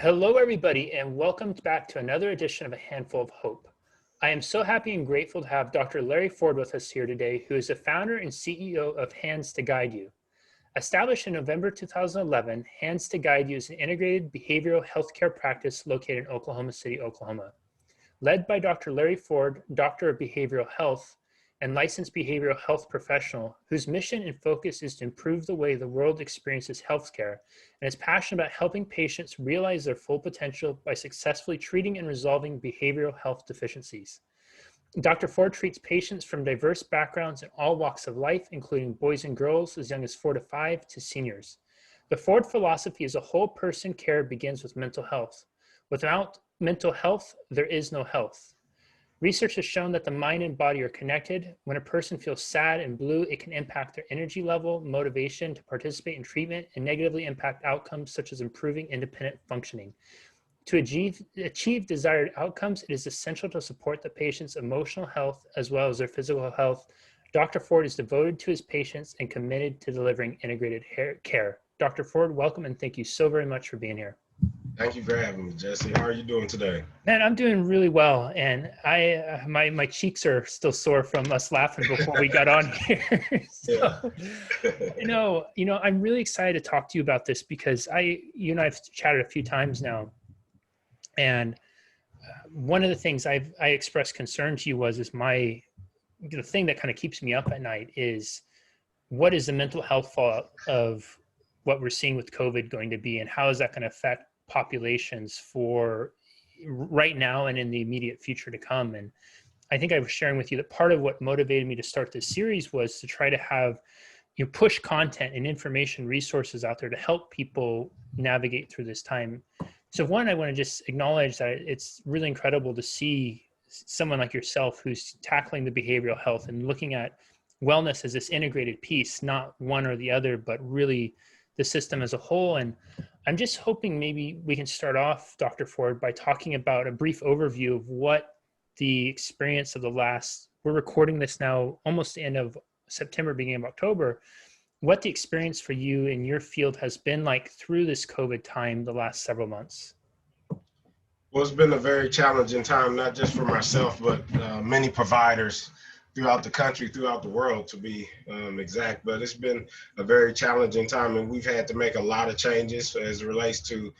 Hello, everybody, and welcome back to another edition of A Handful of Hope. I am so happy and grateful to have Dr. Larry Ford with us here today, who is the founder and CEO of Hands to Guide You. Established in November 2011, Hands to Guide You is an integrated behavioral healthcare practice located in Oklahoma City, Oklahoma. Led by Dr. Larry Ford, Doctor of Behavioral Health and licensed behavioral health professional, whose mission and focus is to improve the way the world experiences healthcare, and is passionate about helping patients realize their full potential by successfully treating and resolving behavioral health deficiencies. Dr. Ford treats patients from diverse backgrounds in all walks of life, including boys and girls as young as 4 to 5 to seniors. The Ford philosophy is a whole person care begins with mental health. Without mental health, there is no health. Research has shown that the mind and body are connected. When a person feels sad and blue, it can impact their energy level, motivation to participate in treatment, and negatively impact outcomes such as improving independent functioning. To achieve desired outcomes, it is essential to support the patient's emotional health as well as their physical health. Dr. Ford is devoted to his patients and committed to delivering integrated care. Dr. Ford, welcome and thank you so very much for being here. Thank you for having me, Jesse. How are you doing today? Man, I'm doing really well, and my cheeks are still sore from us laughing before we got on here. So, I'm really excited to talk to you about this because you and I've chatted a few times now, and one of the things I expressed concern to you is the thing that kind of keeps me up at night is what is the mental health fallout of what we're seeing with COVID going to be, and how is that going to affect populations for right now and in the immediate future to come. And I think I was sharing with you that part of what motivated me to start this series was to try to have push content and information resources out there to help people navigate through this time. So one, I want to just acknowledge that it's really incredible to see someone like yourself who's tackling the behavioral health and looking at wellness as this integrated piece, not one or the other, but really the system as a whole. And I'm just hoping maybe we can start off, Dr. Ford, by talking about a brief overview of what the experience of we're recording this now almost the end of September, beginning of October, what the experience for you in your field has been like through this COVID time the last several months. Well, it's been a very challenging time, not just for myself, but many providers throughout the country, throughout the world, to be exact. But it's been a very challenging time, and we've had to make a lot of changes as it relates to,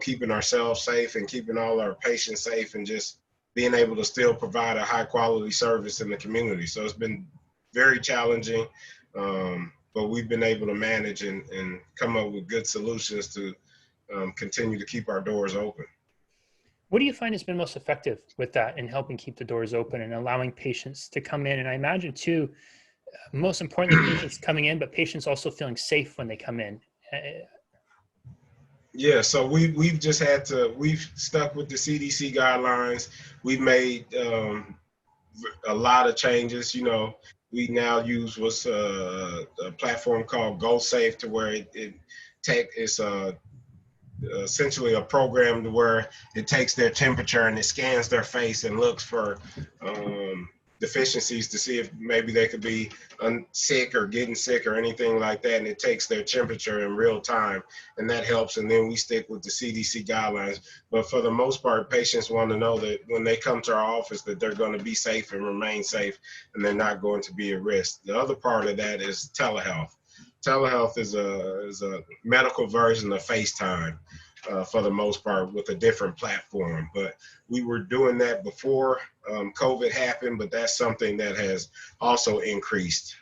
keeping ourselves safe and keeping all our patients safe and just being able to still provide a high quality service in the community. So it's been very challenging, but we've been able to manage and come up with good solutions to continue to keep our doors open. What do you find has been most effective with that in helping keep the doors open and allowing patients to come in? And I imagine too, most importantly, patients coming in, but patients also feeling safe when they come in. Yeah, so we've stuck with the CDC guidelines. We've made a lot of changes. We now use a platform called GoSafe, to where it's essentially a program to where it takes their temperature and it scans their face and looks for deficiencies to see if maybe they could be sick or getting sick or anything like that. And it takes their temperature in real time, and that helps. And then we stick with the CDC guidelines. But for the most part, patients want to know that when they come to our office that they're going to be safe and remain safe, and they're not going to be at risk. The other part of that is telehealth. Telehealth is a medical version of FaceTime for the most part, with a different platform. But we were doing that before COVID happened, but that's something that has also increased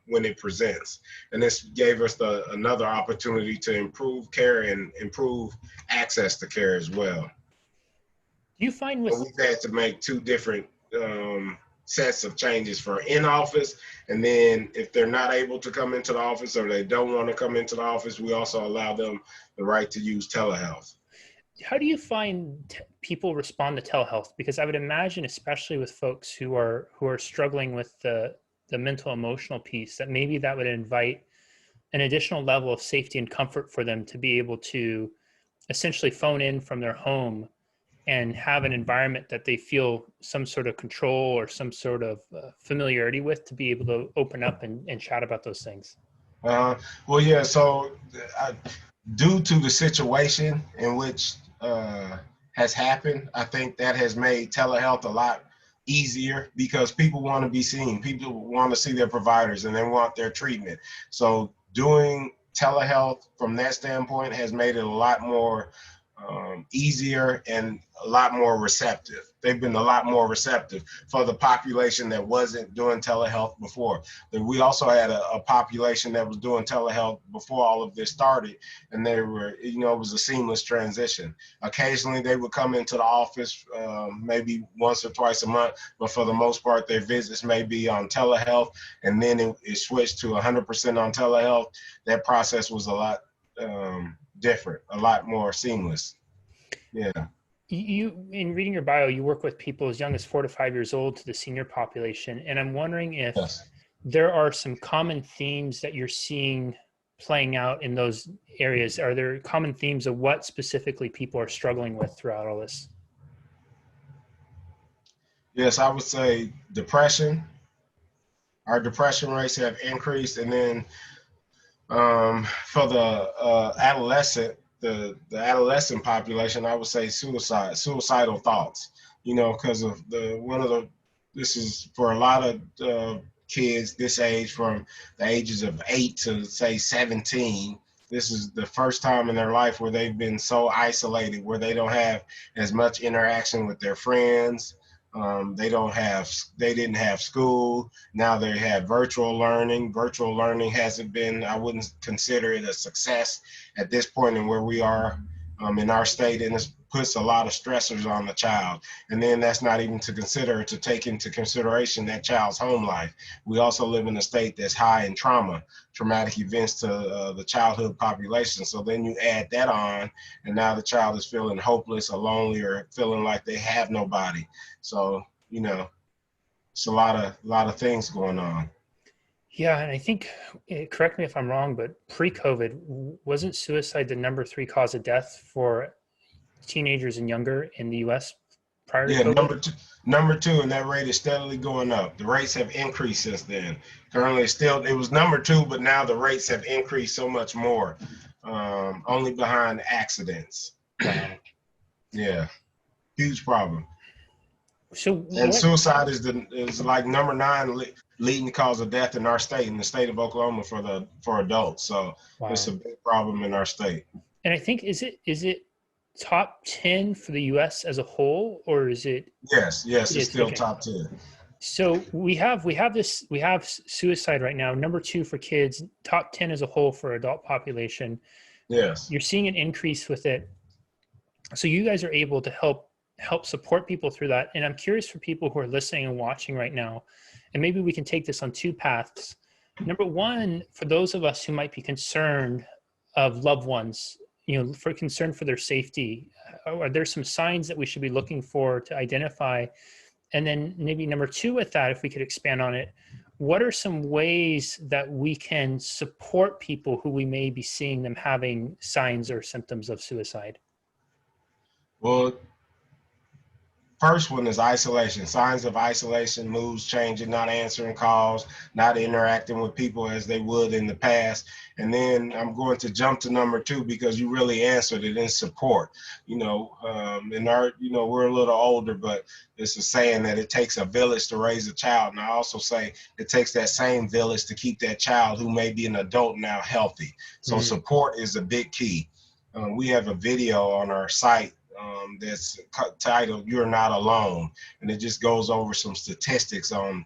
when it presents. And this gave us another opportunity to improve care and improve access to care as well. Do you find we've had to make two different sets of changes for in-office, and then if they're not able to come into the office or they don't want to come into the office, we also allow them the right to use telehealth. How do you find people respond to telehealth? Because I would imagine, especially with folks who are struggling with the mental emotional piece, that maybe that would invite an additional level of safety and comfort for them to be able to essentially phone in from their home and have an environment that they feel some sort of control or some sort of familiarity with, to be able to open up and chat about those things. Well, yeah, so due to the situation in which has happened, I think that has made telehealth a lot easier because people want to be seen. People want to see their providers and they want their treatment. So doing telehealth from that standpoint has made it a lot more easier and a lot more receptive. They've been a lot more receptive for the population that wasn't doing telehealth before. We also had a population that was doing telehealth before all of this started, and they were, it was a seamless transition. Occasionally they would come into the office maybe once or twice a month, but for the most part their visits may be on telehealth, and then it switched to 100% on telehealth. That process was a lot different, a lot more seamless. Yeah. You, in reading your bio, you work with people as young as 4 to 5 years old to the senior population. And I'm wondering if Yes. there are some common themes that you're seeing playing out in those areas. Are there common themes of what specifically people are struggling with throughout all this? Yes, I would say depression. Our depression rates have increased, and then for the the adolescent population, I would say suicidal thoughts. Because of this is for a lot of kids this age, from the ages of 8 to say 17. This is the first time in their life where they've been so isolated, where they don't have as much interaction with their friends. They didn't have school. Now they have virtual learning. Virtual learning hasn't been, I wouldn't consider it a success at this point in where we are in our state, and it puts a lot of stressors on the child. And then that's not even to take into consideration that child's home life. We also live in a state that's high in traumatic events to the childhood population. So then you add that on, and now the child is feeling hopeless or lonely or feeling like they have nobody. So, it's a lot of things going on. Yeah, and I think, correct me if I'm wrong, but pre-COVID, wasn't suicide the number 3 cause of death for teenagers and younger in the U.S. prior to Yeah, COVID? number two, and that rate is steadily going up. The rates have increased since then. Currently, it was number 2, but now the rates have increased so much more, only behind accidents. Wow. Yeah, huge problem. So And what? suicide is like number 9 leading cause of death in our state, in the state of Oklahoma, for adults. So it's a Wow. big problem in our state. And I think, is it top 10 for the U.S. as a whole, or is it? Yes, It it's is, still okay. top 10. So we have suicide right now, number 2 for kids, top 10 as a whole for adult population. Yes. You're seeing an increase with it. So you guys are able to help support people through that. And I'm curious, for people who are listening and watching right now, and maybe we can take this on 2 paths. Number 1, for those of us who might be concerned of loved ones, for concern for their safety, are there some signs that we should be looking for to identify? And then maybe number 2 with that, if we could expand on it, what are some ways that we can support people who we may be seeing them having signs or symptoms of suicide? Well, first one is isolation. Signs of isolation: moods changing, not answering calls, not interacting with people as they would in the past. And then I'm going to jump to number 2 because you really answered it, in support. In our, we're a little older, but it's a saying that it takes a village to raise a child. And I also say it takes that same village to keep that child, who may be an adult now, healthy. So support is a big key. We have a video on our site that's titled "You're Not Alone," and it just goes over some statistics on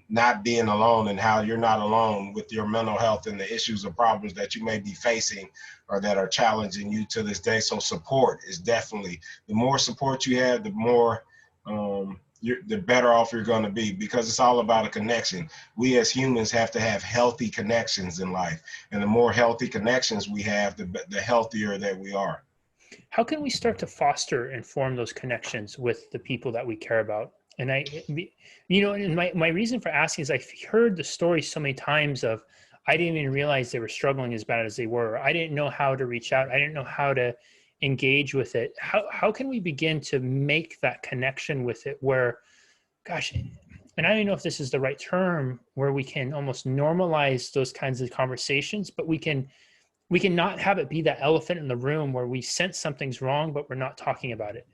not being alone, and how you're not alone with your mental health and the issues or problems that you may be facing or that are challenging you to this day. So support is definitely, the more support you have, the more the better off you're going to be, because it's all about a connection. We as humans have to have healthy connections in life, and the more healthy connections we have, the healthier that we are. How can we start to foster and form those connections with the people that we care about? And and my reason for asking is, I've heard the story so many times of, I didn't even realize they were struggling as bad as they were. I didn't know how to reach out. I didn't know how to engage with it. How can we begin to make that connection with it where, gosh, and I don't know if this is the right term, where we can almost normalize those kinds of conversations, but we can we can not have it be that elephant in the room where we sense something's wrong, but we're not talking about it.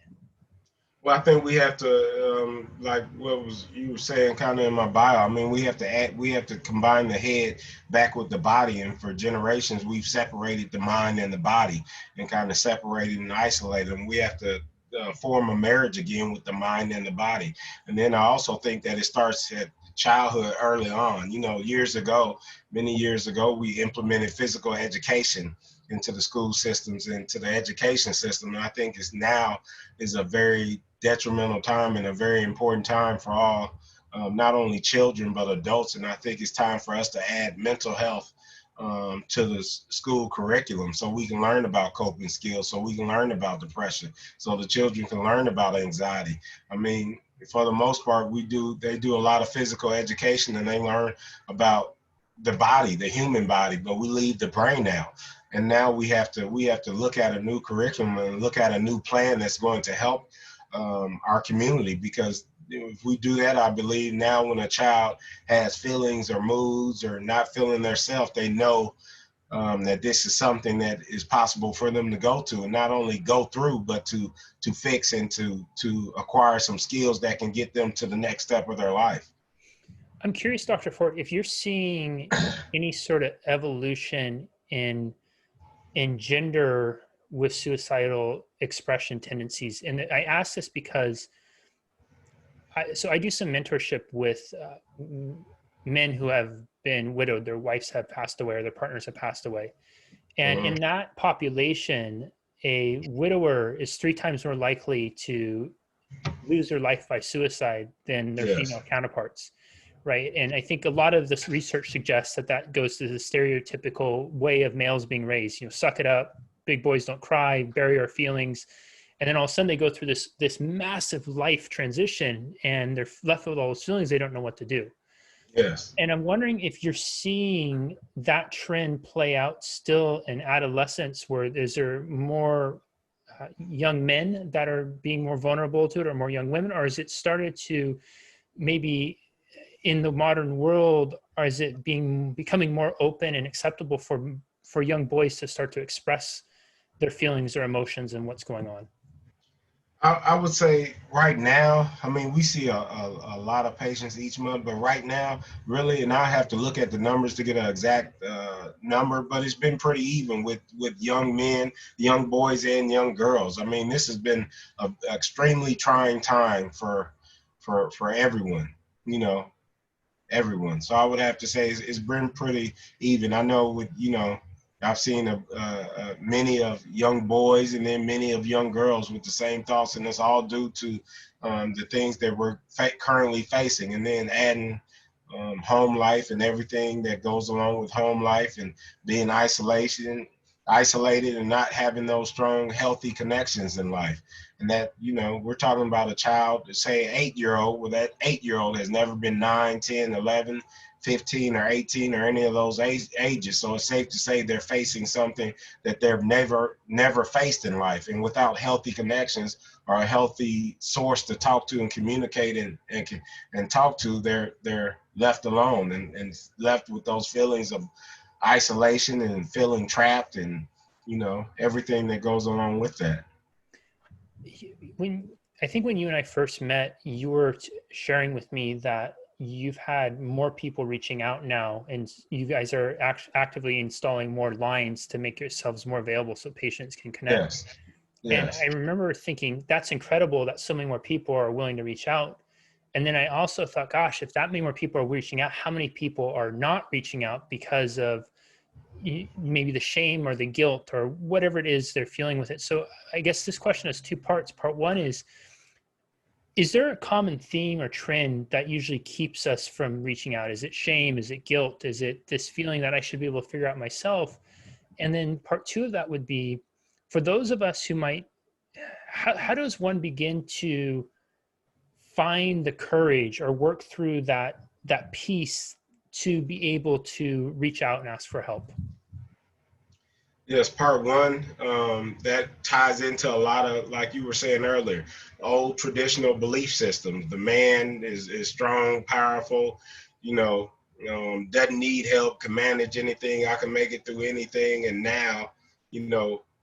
Well, I think we have to, like what was you were saying, kind of in my bio. I mean, we have to combine the head back with the body, and for generations, we've separated the mind and the body, and kind of separated and isolated them. We have to form a marriage again with the mind and the body, and then I also think that it starts at childhood early on. You know, many years ago, we implemented physical education into the school systems, into the education system, and I think it's now is a very detrimental time and a very important time for all, not only children, but adults. And I think it's time for us to add mental health to the school curriculum so we can learn about coping skills, so we can learn about depression, so the children can learn about anxiety. I mean, for the most part, they do a lot of physical education and they learn about the body, the human body, but we leave the brain out. And now we have to look at a new curriculum and look at a new plan that's going to help our community, because if we do that, I believe now when a child has feelings or moods or not feeling their self, they know that this is something that is possible for them to go to, and not only go through, but to fix and to acquire some skills that can get them to the next step of their life. I'm curious, Dr. Ford, if you're seeing any sort of evolution in gender with suicidal expression tendencies. And I ask this because I do some mentorship with men who have been widowed, their wives have passed away or their partners have passed away. And in that population, a widower is 3 times more likely to lose their life by suicide than their Yes. female counterparts. Right. And I think a lot of this research suggests that goes to the stereotypical way of males being raised, suck it up, big boys don't cry, bury our feelings. And then all of a sudden they go through this massive life transition and they're left with all those feelings. They don't know what to do. Yes. And I'm wondering if you're seeing that trend play out still in adolescence, where is there more young men that are being more vulnerable to it, or more young women, or has it started to maybe in the modern world, or is it becoming more open and acceptable for young boys to start to express their feelings or emotions and what's going on? I would say right now, I mean, we see a lot of patients each month, but right now, really, and I have to look at the numbers to get an exact number, but it's been pretty even with young men, young boys, and young girls. I mean, this has been an extremely trying time for everyone, everyone. So I would have to say it's been pretty even. I know I've seen many of young boys and then many of young girls with the same thoughts, and it's all due to the things that we're currently facing, and then adding home life and everything that goes along with home life and being isolated and not having those strong, healthy connections in life. And that, we're talking about a child, say an 8-year-old, well, that 8-year-old has never been 9, 10, 11, 15, or 18, or any of those ages. So it's safe to say they're facing something that they've never faced in life. And without healthy connections or a healthy source to talk to and communicate and talk to, they're left alone and left with those feelings of isolation and feeling trapped and, everything that goes along with that. I think when you and I first met, you were sharing with me that you've had more people reaching out now, and you guys are actively installing more lines to make yourselves more available so patients can connect. Yes. And Yes. I remember thinking, that's incredible that so many more people are willing to reach out. And then I also thought, gosh, if that many more people are reaching out, how many people are not reaching out because of maybe the shame or the guilt or whatever it is they're feeling with it? So I guess this question has 2 parts. Part one is there a common theme or trend that usually keeps us from reaching out? Is it shame? Is it guilt? Is it this feeling that I should be able to figure out myself? And then part 2 of that would be, for those of us who might, how does one begin to find the courage or work through that piece to be able to reach out and ask for help? Yes, part one, that ties into a lot of, like you were saying earlier, old traditional belief systems. The man is strong, powerful, you know, doesn't need help, can manage anything. I can make it through anything. And now,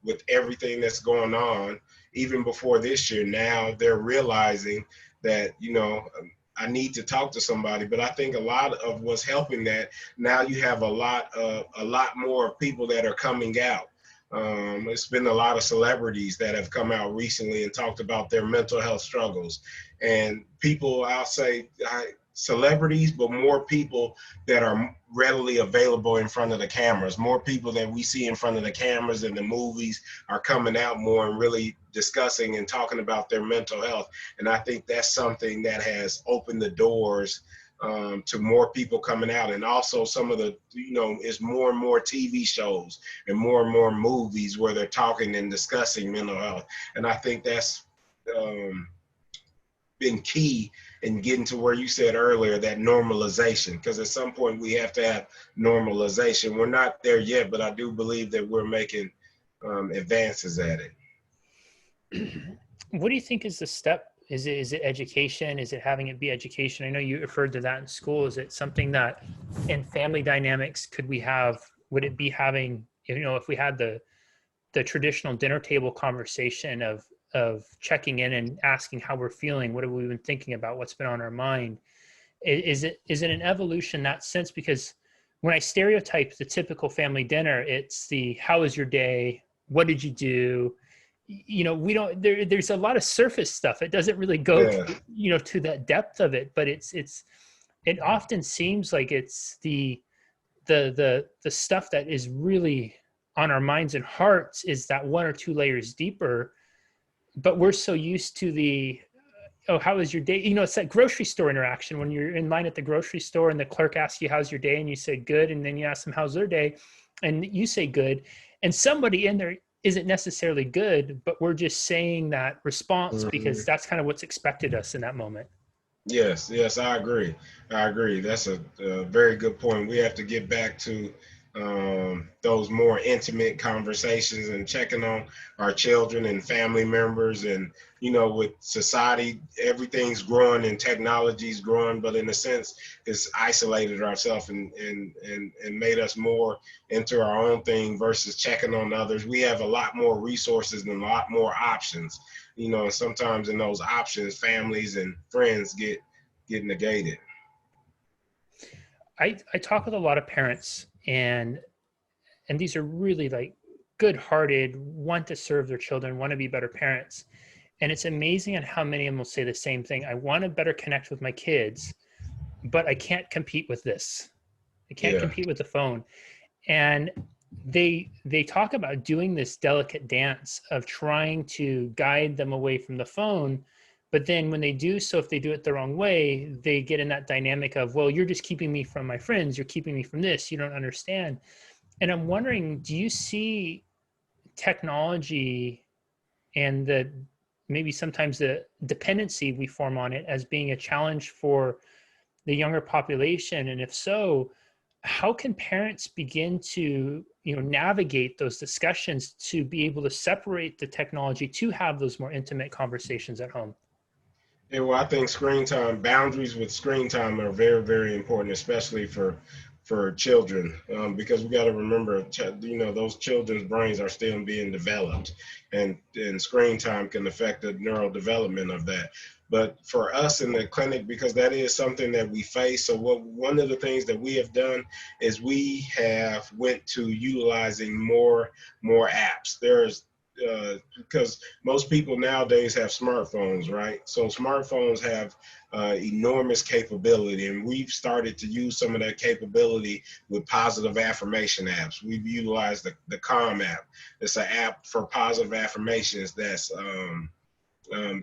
with everything that's going on, even before this year, now they're realizing that, I need to talk to somebody. But I think a lot of what's helping that, now you have a lot more people that are coming out. It's been a lot of celebrities that have come out recently and talked about their mental health struggles. And people, I'll say, celebrities, but more people that are readily available in front of the cameras. More people that we see in front of the cameras in the movies are coming out more and really discussing and talking about their mental health. And I think that's something that has opened the doors to more people coming out. And also some of the, it's more and more TV shows and more movies where they're talking and discussing mental health. And I think that's been key in getting to where you said earlier, that normalization, because at some point we have to have normalization. We're not there yet, but I do believe that we're making advances at it. What do you think is the step? Is it education? Is it having it be education? I know you referred to that in school. Is it something that in family dynamics would it be having, if we had the traditional dinner table conversation of checking in and asking how we're feeling, what have we been thinking about, what's been on our mind? Is it an evolution in that sense? Because when I stereotype the typical family dinner, it's the, how was your day? What did you do? We don't, there's a lot of surface stuff. It doesn't really go, to that depth of it, but it often seems like it's the stuff that is really on our minds and hearts is that one or two layers deeper. But we're so used to the, oh, how was your day? It's that grocery store interaction when you're in line at the grocery store and the clerk asks you, how's your day? And you say good. And then you ask them, how's their day? And you say good. And somebody in there isn't necessarily good, but we're just saying that response because that's kind of what's expected us in that moment. Yes, I agree. That's a very good point. We have to get back to those more intimate conversations and checking on our children and family members. And with society, everything's growing and technology's growing, but in a sense it's isolated ourselves and made us more into our own thing versus checking on others. We have a lot more resources and a lot more options, and sometimes in those options families and friends get negated. I talk with a lot of parents, and these are really like good-hearted, want to serve their children, want to be better parents. And it's amazing at how many of them will say the same thing. I want to better connect with my kids, but I can't compete with this. I can't compete with the phone. And they talk about doing this delicate dance of trying to guide them away from the phone. But then when they do so, if they do it the wrong way, they get in that dynamic of, well, you're just keeping me from my friends. You're keeping me from this. You don't understand. And I'm wondering, do you see technology and maybe sometimes the dependency we form on it as being a challenge for the younger population? And if so, how can parents begin to navigate those discussions to be able to separate the technology to have those more intimate conversations at home? Yeah, well, I think boundaries with screen time are very, very important, especially for children, because we got to remember, those children's brains are still being developed, and screen time can affect the neural development of that. But for us in the clinic, because that is something that we face, so one of the things that we have done is we have went to utilizing more apps. Because most people nowadays have smartphones, right? So smartphones have enormous capability, and we've started to use some of that capability with positive affirmation apps. We've utilized the Calm app. It's an app for positive affirmations that's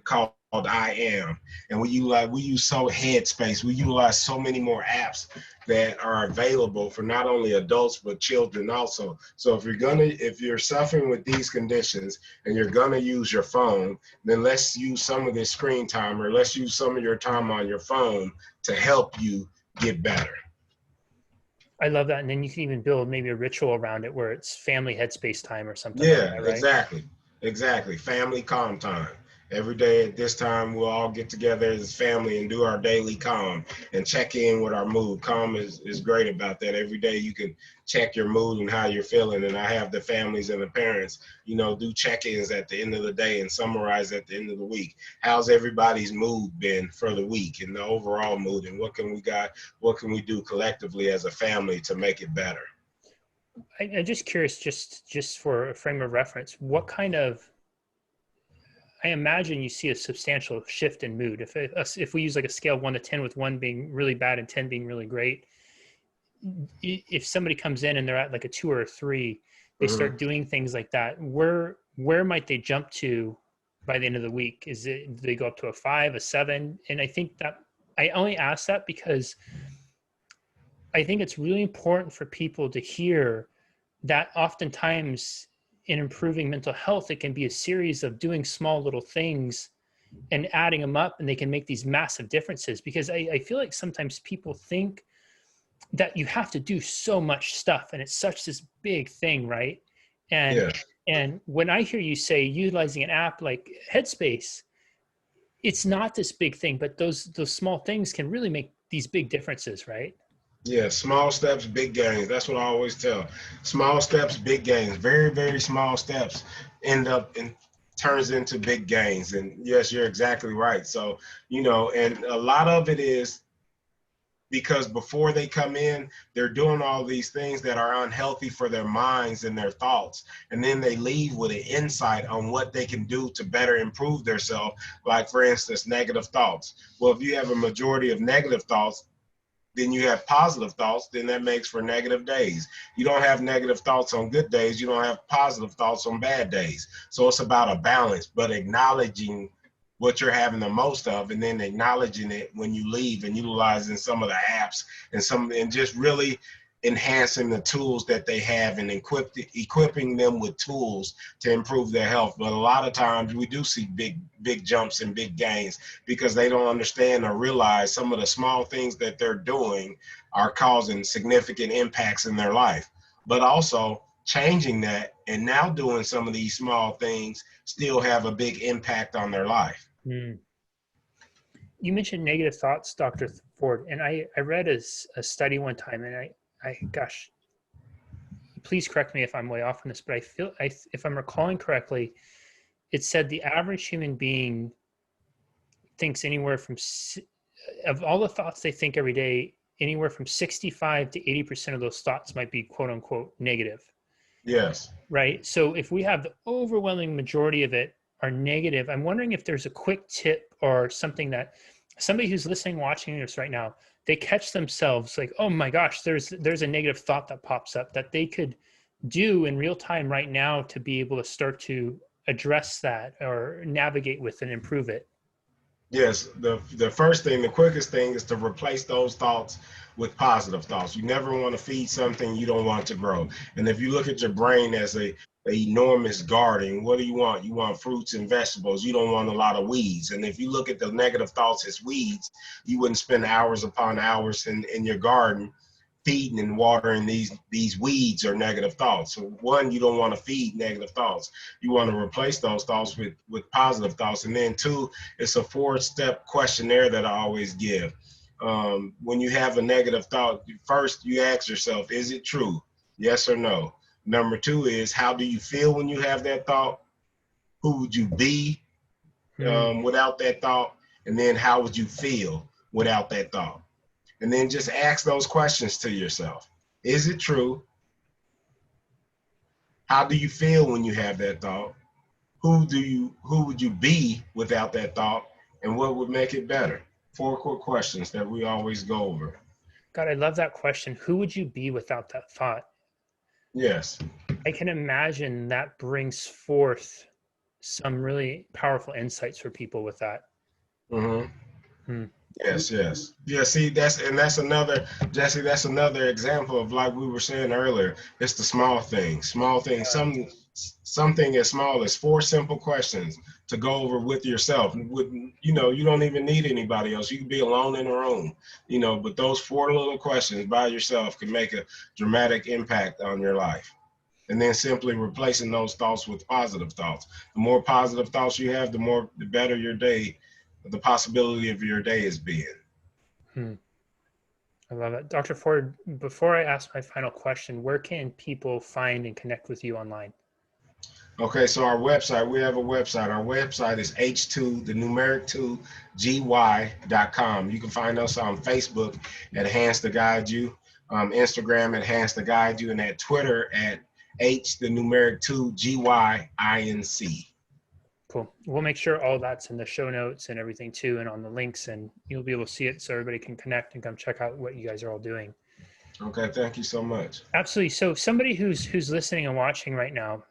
called I Am, and we use so Headspace. We utilize so many more apps that are available for not only adults but children also. So if you're suffering with these conditions and you're gonna use your phone, then let's use some of this screen time, or let's use some of your time on your phone to help you get better. I love that. And then you can even build maybe a ritual around it where it's family headspace time or something Yeah, like that, right? exactly. Family calm time. Every day at this time, we'll all get together as family and do our daily calm and check in with our mood. Calm is great about that. Every day you can check your mood and how you're feeling. And I have the families and the parents, do check-ins at the end of the day and summarize at the end of the week. How's everybody's mood been for the week and the overall mood, and what can we do collectively as a family to make it better? I'm just curious, just for a frame of reference, what kind of, I imagine you see a substantial shift in mood. If we use like a scale of 1 to 10, with 1 being really bad and 10 being really great, if somebody comes in and they're at like a 2 or a 3, they start doing things like that, where might they jump to by the end of the week? Do they go up to a 5, a 7? And I think that I only ask that because I think it's really important for people to hear that oftentimes in improving mental health, it can be a series of doing small little things and adding them up, and they can make these massive differences. Because I feel like sometimes people think that you have to do so much stuff and it's such this big thing, right? And Yeah. and when I hear you say utilizing an app like Headspace, it's not this big thing, but those small things can really make these big differences, right? Yeah, small steps, big gains. That's what I always tell. Small steps, big gains. Very, very small steps end up and turns into big gains. And yes, you're exactly right. So, and a lot of it is because before they come in, they're doing all these things that are unhealthy for their minds and their thoughts. And then they leave with an insight on what they can do to better improve themselves. Like, for instance, negative thoughts. Well, if you have a majority of negative thoughts, then you have positive thoughts, then that makes for negative days. You don't have negative thoughts on good days, you don't have positive thoughts on bad days. So it's about a balance, but acknowledging what you're having the most of, and then acknowledging it when you leave and utilizing some of the apps and just really enhancing the tools that they have and equipping them with tools to improve their health. But a lot of times we do see big jumps and big gains because they don't understand or realize some of the small things that they're doing are causing significant impacts in their life. But also changing that and now doing some of these small things still have a big impact on their life. Mm. You mentioned negative thoughts, Dr. Ford, and I read a study one time, and gosh, please correct me if I'm way off on this, but if I'm recalling correctly, it said the average human being thinks anywhere from, of all the thoughts they think every day, anywhere from 65 to 80% of those thoughts might be quote unquote negative. Yes. Right. So if we have the overwhelming majority of it are negative, I'm wondering if there's a quick tip or something that somebody who's listening, watching this right now, they catch themselves like, oh my gosh, there's a negative thought that pops up that they could do in real time right now to be able to start to address that or navigate with and improve it. Yes, the first thing, the quickest thing is to replace those thoughts with positive thoughts. You never want to feed something you don't want to grow. And if you look at your brain as a enormous garden, what do? You want fruits and vegetables. You don't want a lot of weeds. And if you look at the negative thoughts as weeds, you wouldn't spend hours upon hours in your garden feeding and watering these weeds or negative thoughts. So one, you don't want to feed negative thoughts. You want to replace those thoughts with positive thoughts. And then two, it's a 4-step questionnaire that I always give. When you have a negative thought, first you ask yourself, is it true? Yes or no? Number two is, how do you feel when you have that thought? Who would you be without that thought? And then how would you feel without that thought? And then just ask those questions to yourself. Is it true? How do you feel when you have that thought? Who would you be without that thought? And what would make it better? 4 quick questions that we always go over. God, I love that question. Who would you be without that thought? Yes. I can imagine that brings forth some really powerful insights for people with that. Mm-hmm. Hmm. Yes, yes. Yeah, see, that's another, Jesse, that's another example of, like we were saying earlier, it's the small things. Small things, something as small as 4 simple questions to go over with yourself. You don't even need anybody else. You can be alone in a room, but those 4 little questions by yourself can make a dramatic impact on your life. and then simply replacing those thoughts with positive thoughts. The more positive thoughts you have, the better your day, the possibility of your day is being. Hmm. I love it. Dr. Ford, before I ask my final question, where can people find and connect with you online? Okay, so our website, we have a website. Our website is H2, the numeric 2, GY.com. You can find us on Facebook at Hands to Guide You, Instagram at Hands to Guide You, and at Twitter at H, the numeric 2, GYINC. Cool. We'll make sure all that's in the show notes and everything too, and on the links, and you'll be able to see it so everybody can connect and come check out what you guys are all doing. Okay, thank you so much. Absolutely. So somebody who's listening and watching right now,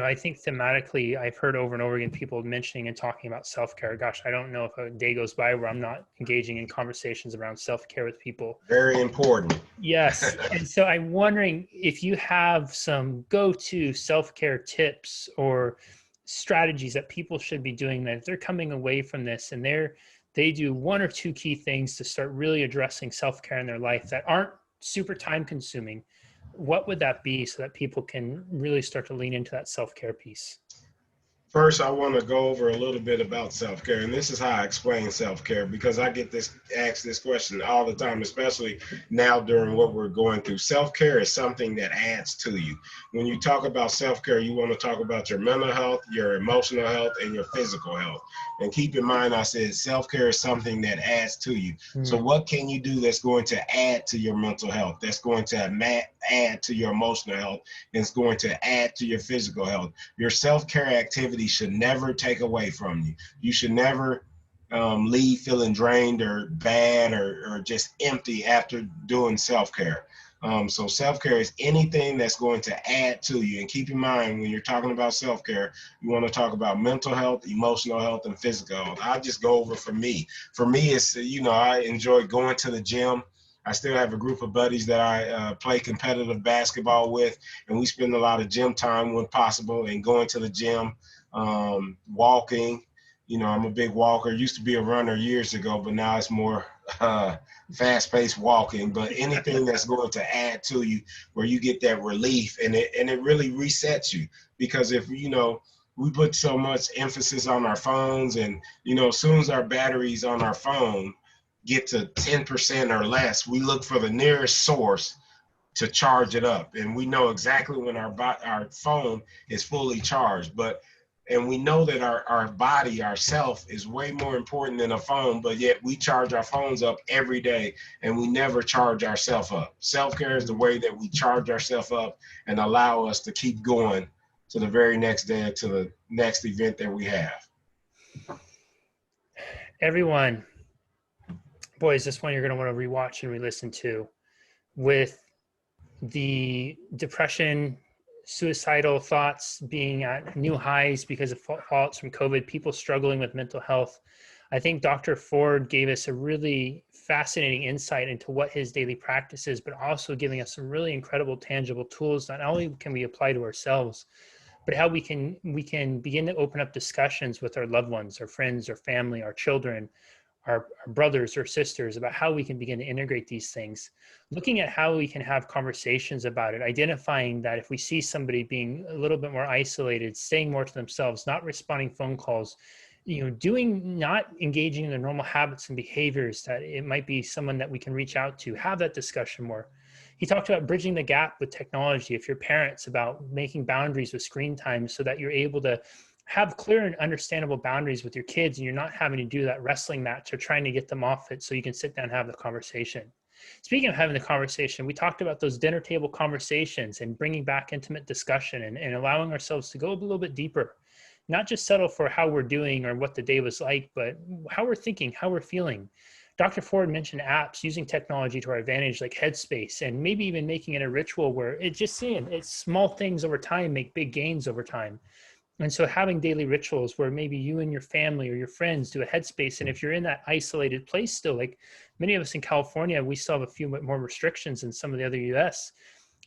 I think thematically, I've heard over and over again people mentioning and talking about self-care. Gosh, I don't know if a day goes by where I'm not engaging in conversations around self-care with people. Very important. Yes. And so I'm wondering if you have some go-to self-care tips or strategies that people should be doing, that if they're coming away from this and they do one or two key things to start really addressing self-care in their life that aren't super time consuming, what would that be so that people can really start to lean into that self-care piece? First, I want to go over a little bit about self-care, and this is how I explain self-care, because I get asked this question all the time, especially now during what we're going through. Self-care is something that adds to you. When you talk about self-care, you want to talk about your mental health, your emotional health, and your physical health. And keep in mind, I said self-care is something that adds to you. So what can you do that's going to add to your mental health, that's going to add to your emotional health, and it's going to add to your physical health? Your self-care activity should never take away from you. You should never leave feeling drained or bad or just empty after doing self-care. So self-care is anything that's going to add to you. And keep in mind, when you're talking about self-care, you want to talk about mental health, emotional health, and physical health. I'll just go over for me. For me, it's, I enjoy going to the gym. I still have a group of buddies that I play competitive basketball with, and we spend a lot of gym time when possible, and going to the gym, walking. I'm a big walker. Used to be a runner years ago, but now it's more fast-paced walking. But anything that's going to add to you, where you get that relief, and it really resets you. Because if we put so much emphasis on our phones, and as soon as our batteries on our phone get to 10% or less, we look for the nearest source to charge it up. And we know exactly when our phone is fully charged. And we know that our body, our self, is way more important than a phone, but yet we charge our phones up every day, and we never charge ourselves up. Self-care is the way that we charge ourselves up and allow us to keep going to the very next day, to the next event that we have. Everyone, boy, is this one you're going to want to rewatch and re-listen to. With the depression, suicidal thoughts being at new highs because of fallouts from COVID, people struggling with mental health, I think Dr. Ford gave us a really fascinating insight into what his daily practice is, but also giving us some really incredible, tangible tools. Not only can we apply to ourselves, but how we can begin to open up discussions with our loved ones, our friends, our family, our children, our brothers or sisters, about how we can begin to integrate these things, looking at how we can have conversations about it, identifying that if we see somebody being a little bit more isolated, staying more to themselves, not responding phone calls, not engaging in their normal habits and behaviors, that it might be someone that we can reach out to, have that discussion more. He talked about bridging the gap with technology. If you're parents, about making boundaries with screen time so that you're able to have clear and understandable boundaries with your kids, and you're not having to do that wrestling match or trying to get them off it so you can sit down and have the conversation. Speaking of having the conversation, we talked about those dinner table conversations and bringing back intimate discussion and allowing ourselves to go a little bit deeper, not just settle for how we're doing or what the day was like, but how we're thinking, how we're feeling. Dr. Ford mentioned apps, using technology to our advantage, like Headspace, and maybe even making it a ritual where it's small things over time make big gains over time. And so having daily rituals where maybe you and your family or your friends do a Headspace. And if you're in that isolated place still, like many of us in California, we still have a few more restrictions than some of the other US.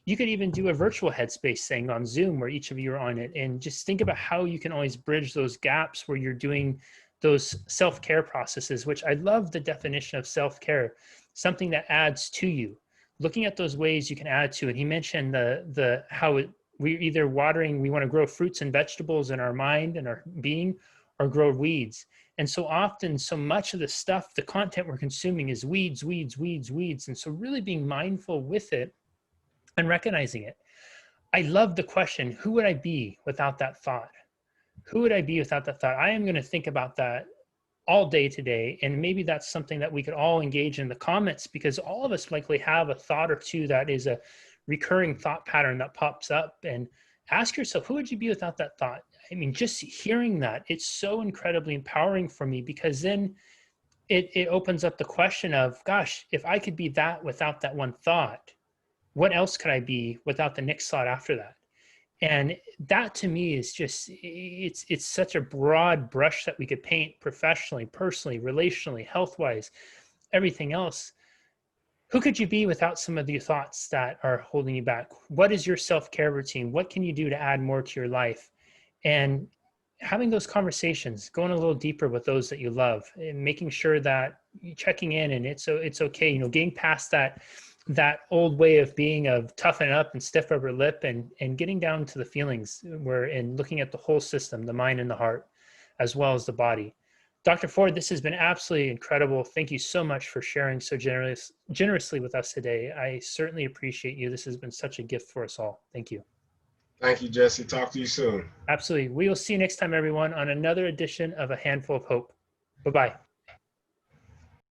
You could even do a virtual Headspace thing on Zoom where each of you are on it. And just think about how you can always bridge those gaps where you're doing those self-care processes, which I love the definition of self-care, something that adds to you. looking at those ways you can add to it. He mentioned the how we're either watering, we want to grow fruits and vegetables in our mind and our being, or grow weeds. And so often, so much of the stuff, the content we're consuming is weeds, weeds, weeds, weeds. And so really being mindful with it and recognizing it. I love the question, who would I be without that thought? Who would I be without that thought? I am going to think about that all day today. And maybe that's something that we could all engage in the comments, because all of us likely have a thought or two that is a recurring thought pattern that pops up. And ask yourself, who would you be without that thought? I mean, just hearing that, it's so incredibly empowering for me, because then it opens up the question of, gosh, if I could be that without that one thought, what else could I be without the next thought after that? And that to me is just, it's such a broad brush that we could paint professionally, personally, relationally, health-wise, everything else. Who could you be without some of the thoughts that are holding you back? What is your self-care routine? What can you do to add more to your life? And having those conversations, going a little deeper with those that you love, and making sure that you're checking in, and it's okay, getting past that old way of being, of toughen up and stiff upper lip, and getting down to the feelings, and looking at the whole system, the mind and the heart, as well as the body. Dr. Ford, this has been absolutely incredible. Thank you so much for sharing so generously with us today. I certainly appreciate you. This has been such a gift for us all. Thank you. Thank you, Jesse. Talk to you soon. Absolutely. We will see you next time, everyone, on another edition of A Handful of Hope. Bye-bye.